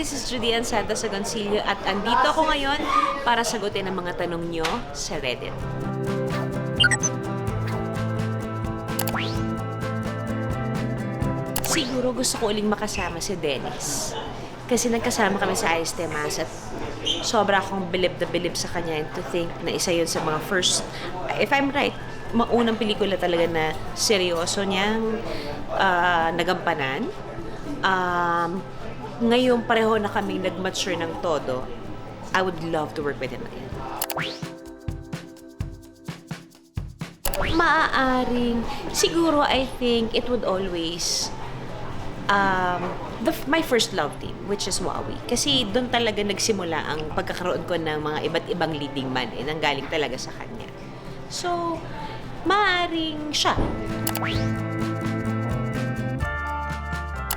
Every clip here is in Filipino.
This is Judy Santos Agoncillo at andito ako ngayon para sagutin ang mga tanong nyo sa Reddit. Siguro gusto ko uling makasama si Dennis. Kasi nagkasama kami sa Ayos Temas at sobra akong bilib na bilib sa kanya and to think na isa yun sa mga first, if I'm right, maunang pelikula talaga na seryoso niyang nagampanan. Ngayon pareho na kaming nag-mature ng todo. I would love to work with him again. Maaaring, siguro I think it would always my first love team, which is Wawi. Kasi doon talaga nagsimula ang pagkakaroon ko ng mga iba't ibang leading man nanggaling talaga sa kanya. So, maaaring siya.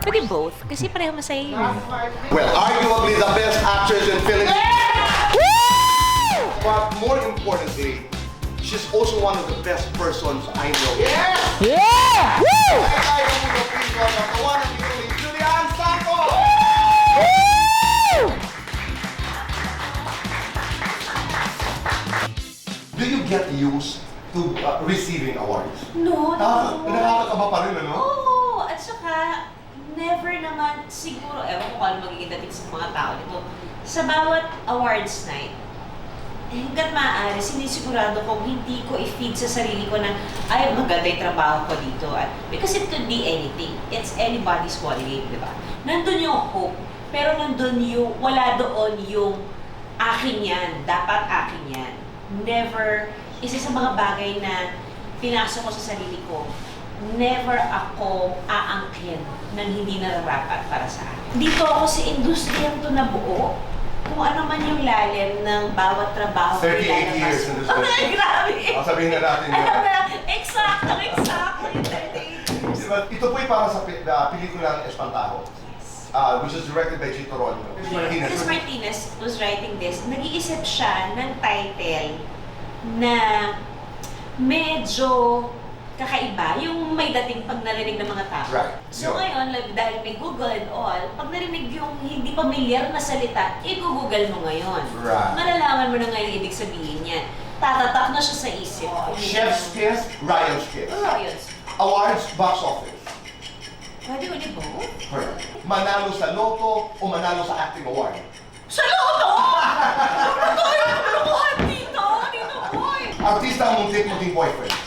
Pwede both, kasi pareho masaya yun. Well, arguably the best actress in Philippines. But more importantly, she's also one of the best persons I know. Yeah! Yeah! Woo! The one and only Julian Santos! Do you get used to receiving awards? No, Nakakakaba pa rin, ano? Oo, at saka never naman siguro, ewan ko kung ano magiging dating sa mga tao nito. Sa bawat awards night, hanggat maaari, sinisigurado kong hindi ko i-feed sa sarili ko na, ay, maganda yung trabaho ko dito. At, because it could be anything. It's anybody's ball game, di ba? Nandun yung hope, pero nandun yung, wala doon yung akin yan, dapat akin yan. Never, isa sa mga bagay na pinasok ko sa sarili ko, never ako aangkin ng hindi nararapat para sa akin. Dito ako sa industriyang to nabuo. Kung ano man yung lalim ng bawat trabaho. 38 years in this business. Ay, grabe! Sabihin na natin yun. Eksakto yung 38 years. Diba, ito po'y para sa pelikulang Espantajo, which is directed by Chito Ronyo. Chris Martinez was writing this. Nag-iisip siya ng title na medyo kakaiba, yung may dating pag narinig ng mga tao. Right. So ngayon, dahil may Google and all, pag narinig yung hindi pamilyar na salita, i-google mo ngayon. Right. Malalaman mo na ngayon ibig sabihin yan. Tatatak na siya sa isip. Chef's Kiss, Ryan's Kiss. Royals. Awards, box office. Pwede ulit po? Correct. Manalo sa loto o manalo sa acting award. Sa loto! Ano yung kulukuhan dito? Dito, boy! Artista ang muntik maging boyfriend.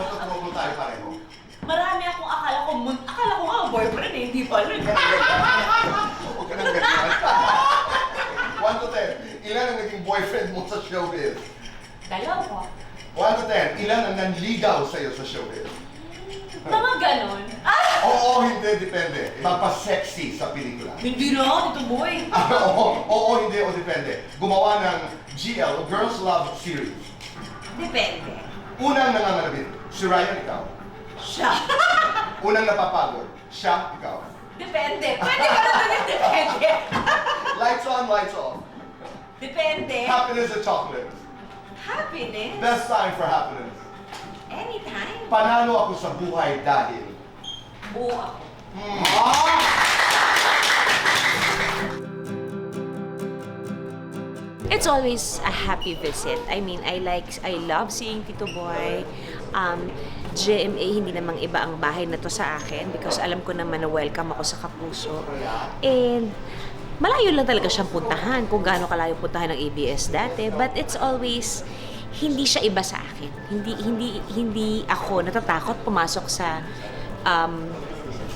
Matutulog tayo pareho. Marami akong akala ko nga boyfriend eh, hindi pala. Huwag ka nang ganyan. 1 to 10, ilan ang naging boyfriend mo sa showbiz? Dalawa. 1 to 10, ilan ang nanligaw sa'yo sa showbiz? Mga ganon. Oo, hindi, depende. Magpa-sexy sa pelikula. Hindi na, ito boy. Oo, hindi, o depende. Gumawa ng GL, Girls Love Series. Depende. Unang nangangalabit, si Ryan, ikaw. Siya. Unang napapagod, siya, ikaw. Depende. Pwede ka na din depende. Lights on, lights off. Depende. Happiness or chocolate? Happiness. Best time for happiness. Anytime. Panalo ako sa buhay dahil. Buo ako. It's always a happy visit. I mean, I love seeing Tito Boy. GMA, hindi namang iba ang bahay na to sa akin because alam ko naman na welcome ako sa Kapuso. And malayo lang talaga siyang puntahan kung gaano kalayo puntahan ng ABS dati. But it's always, hindi siya iba sa akin. Hindi ako natatakot pumasok sa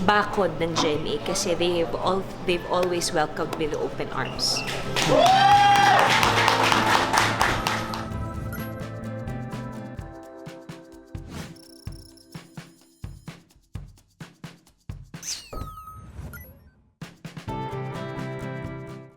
bakod ng GMA kasi they've always welcomed me with open arms.